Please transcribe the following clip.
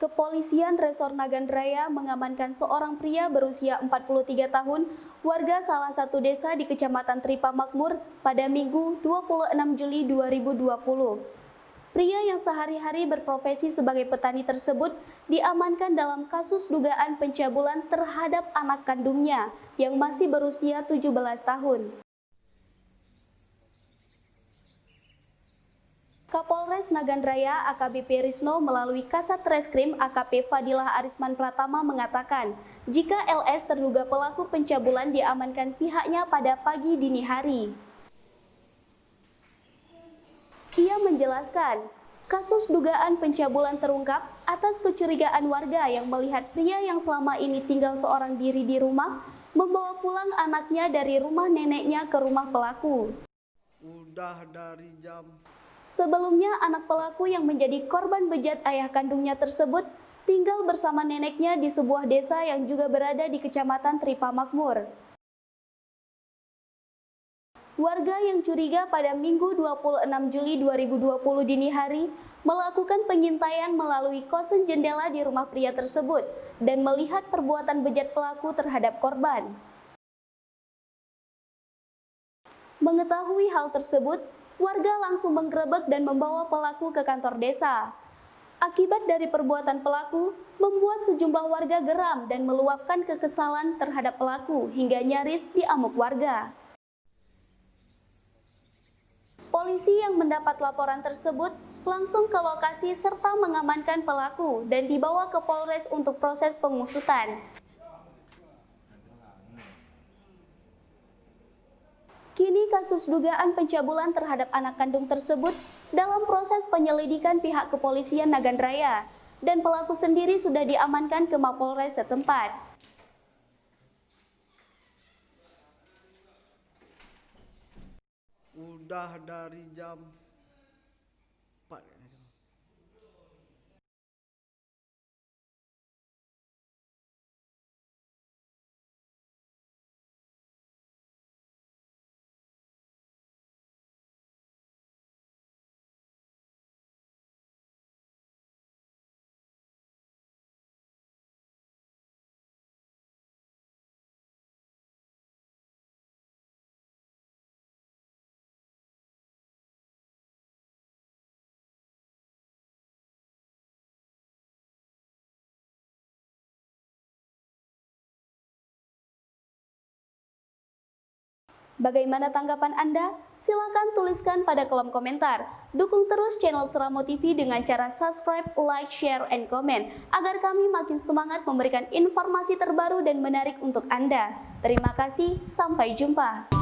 Kepolisian Resor Nagan Raya mengamankan seorang pria berusia 43 tahun, warga salah satu desa di Kecamatan Tripa Makmur pada Minggu 26 Juli 2020. Pria yang sehari-hari berprofesi sebagai petani tersebut diamankan dalam kasus dugaan pencabulan terhadap anak kandungnya yang masih berusia 17 tahun. Kapolres Nagan Raya AKBP Risno melalui Kasat Reskrim AKP Fadilah Arisman Pratama mengatakan, jika LS terduga pelaku pencabulan diamankan pihaknya pada pagi dini hari. Ia menjelaskan, kasus dugaan pencabulan terungkap atas kecurigaan warga yang melihat pria yang selama ini tinggal seorang diri di rumah membawa pulang anaknya dari rumah neneknya ke rumah pelaku. Sebelumnya, anak pelaku yang menjadi korban bejat ayah kandungnya tersebut tinggal bersama neneknya di sebuah desa yang juga berada di Kecamatan Tripa Makmur. Warga yang curiga pada Minggu 26 Juli 2020 dini hari melakukan pengintaian melalui kosen jendela di rumah pria tersebut dan melihat perbuatan bejat pelaku terhadap korban. Mengetahui hal tersebut, warga langsung menggerebek dan membawa pelaku ke kantor desa. Akibat dari perbuatan pelaku, membuat sejumlah warga geram dan meluapkan kekesalan terhadap pelaku hingga nyaris diamuk warga. Polisi yang mendapat laporan tersebut langsung ke lokasi serta mengamankan pelaku dan dibawa ke Polres untuk proses pengusutan. Kini kasus dugaan pencabulan terhadap anak kandung tersebut dalam proses penyelidikan pihak kepolisian Nagan Raya dan pelaku sendiri sudah diamankan ke Mapolres setempat. Udah dari jam 4. Bagaimana tanggapan Anda? Silakan tuliskan pada kolom komentar. Dukung terus channel Seramo TV dengan cara subscribe, like, share, and comment agar kami makin semangat memberikan informasi terbaru dan menarik untuk Anda. Terima kasih, sampai jumpa.